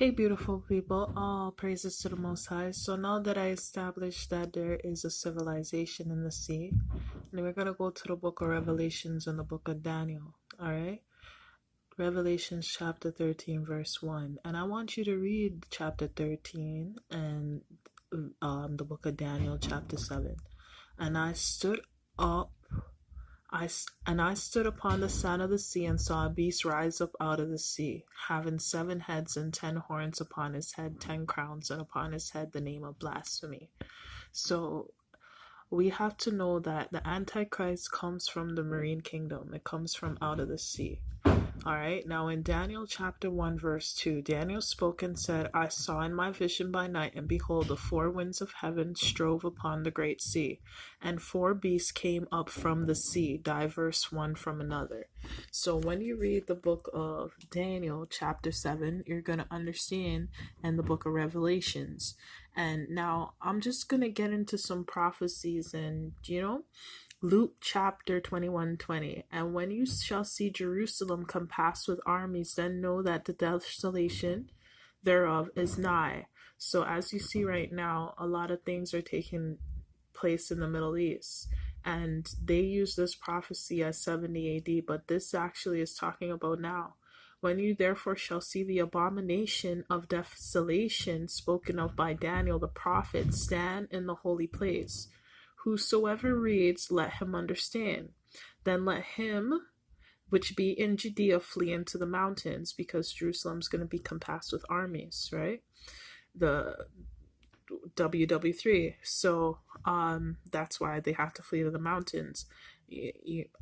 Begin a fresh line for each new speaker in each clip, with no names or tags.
Hey, beautiful people, all praises to the Most High. So, now that I established that there is a civilization in the sea, then we're going to go to the book of Revelations and the book of Daniel. All right? Revelations chapter 13, verse 1. And I want you to read chapter 13 and the book of Daniel, chapter 7. And I stood up I stood upon the sand of the sea and saw a beast rise up out of the sea, having 7 heads and 10 horns upon his head, 10 crowns, and upon his head the name of blasphemy. So we have to know that the Antichrist comes from the marine kingdom. It comes from out of the sea. All right, now in Daniel chapter 1, verse 2, Daniel spoke and said, I saw in my vision by night, and behold, the 4 winds of heaven strove upon the great sea, and 4 beasts came up from the sea, diverse one from another. So when you read the book of Daniel chapter 7, you're going to understand, and the book of Revelations. And now I'm just going to get into some prophecies and, Luke chapter 21:20. And when you shall see Jerusalem compassed with armies, then know that the desolation thereof is nigh. So as you see right now, a lot of things are taking place in the Middle East. And they use this prophecy as 70 AD, but this actually is talking about now. When you therefore shall see the abomination of desolation spoken of by Daniel the prophet stand in the holy place, whosoever reads, let him understand. Then let him which be in Judea flee into the mountains, because Jerusalem's going to be compassed with armies, right? The WW3. So that's why they have to flee to the mountains.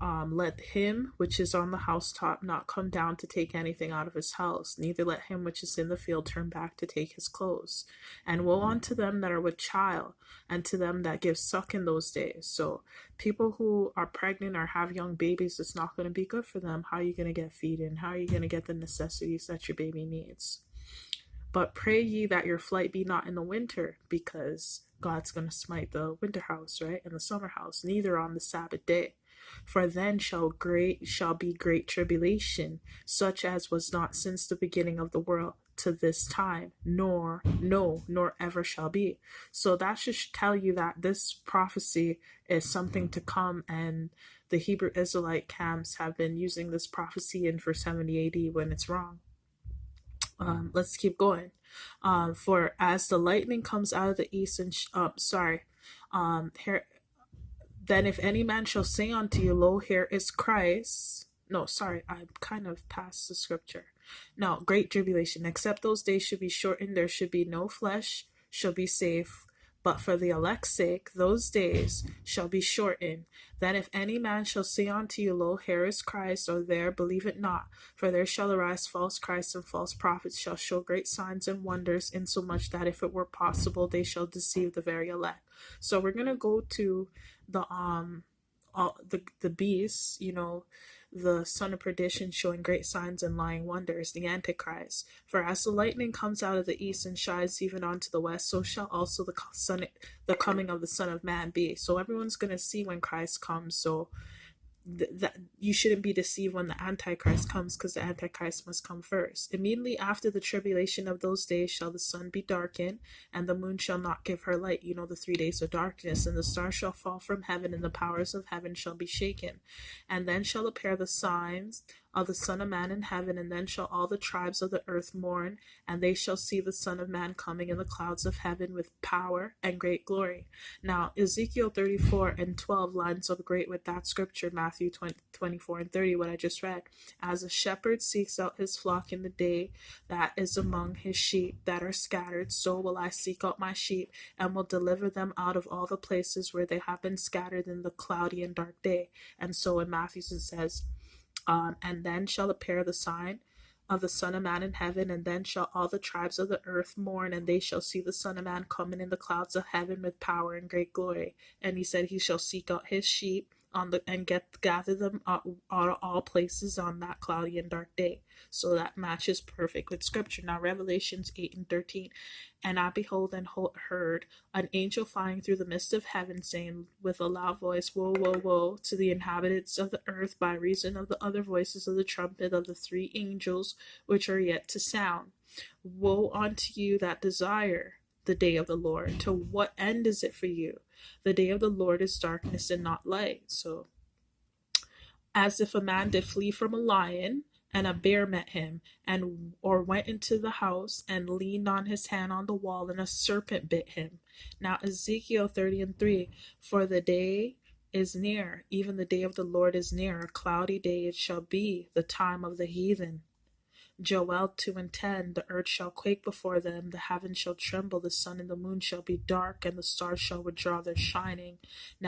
Let him which is on the housetop not come down to take anything out of his house, neither let him which is in the field turn back to take his clothes. And woe unto them that are with child, and to them that give suck in those days. So people who are pregnant or have young babies, it's not going to be good for them. How are you going to get feeding? How are you going to get the necessities that your baby needs? But pray ye that your flight be not in the winter, because God's going to smite the winter house, right, and the summer house, neither on the Sabbath day. For then shall be great tribulation, such as was not since the beginning of the world to this time, nor ever shall be. So that should tell you that this prophecy is something to come, and the Hebrew Israelite camps have been using this prophecy in for 70 AD when it's wrong. Let's keep going. For as the lightning comes out of the east and then if any man shall say unto you, lo, here is Christ. No, sorry, I kind of passed the scripture. No, great tribulation. Except those days should be shortened, there should be no flesh shall be safe. But for the elect's sake, those days shall be shortened. Then if any man shall say unto you, lo, here is Christ, or there, believe it not. For there shall arise false Christs, and false prophets shall show great signs and wonders, insomuch that if it were possible, they shall deceive the very elect. So we're going to go to the beasts, the son of perdition showing great signs and lying wonders, the Antichrist. For as the lightning comes out of the east and shines even unto the west, so shall also the coming of the Son of Man be. So everyone's going to see when Christ comes. So that you shouldn't be deceived when the Antichrist comes, because the Antichrist must come first. Immediately after the tribulation of those days shall the sun be darkened, and the moon shall not give her light, the 3 days of darkness, and the stars shall fall from heaven, and the powers of heaven shall be shaken. And then shall appear the signs of the Son of Man in heaven, and then shall all the tribes of the earth mourn, and they shall see the Son of Man coming in the clouds of heaven with power and great glory. Now, Ezekiel 34:12 lines up great with that scripture, Matthew 24:30, what I just read. As a shepherd seeks out his flock in the day that is among his sheep that are scattered, so will I seek out my sheep, and will deliver them out of all the places where they have been scattered in the cloudy and dark day. And so in Matthew it says, and then shall appear the sign of the Son of Man in heaven, and then shall all the tribes of the earth mourn, and they shall see the Son of Man coming in the clouds of heaven with power and great glory. And he said he shall seek out his sheep and gather them out of all places on that cloudy and dark day. So that matches perfect with scripture. Now Revelations 8:13, and I behold and heard an angel flying through the midst of heaven, saying with a loud voice, woe, woe, woe to the inhabitants of the earth, by reason of the other voices of the trumpet of the 3 angels which are yet to sound. Woe unto you that desire the day of the Lord. To what end is it for you? The day of the Lord is darkness and not light. So, as if a man did flee from a lion, and a bear met him, and or went into the house and leaned on his hand on the wall, and a serpent bit him. Now Ezekiel 30:3, for the day is near, even the day of the Lord is near, a cloudy day it shall be, the time of the heathen. Joel 2:10, the earth shall quake before them, the heavens shall tremble, the sun and the moon shall be dark, and the stars shall withdraw their shining. Now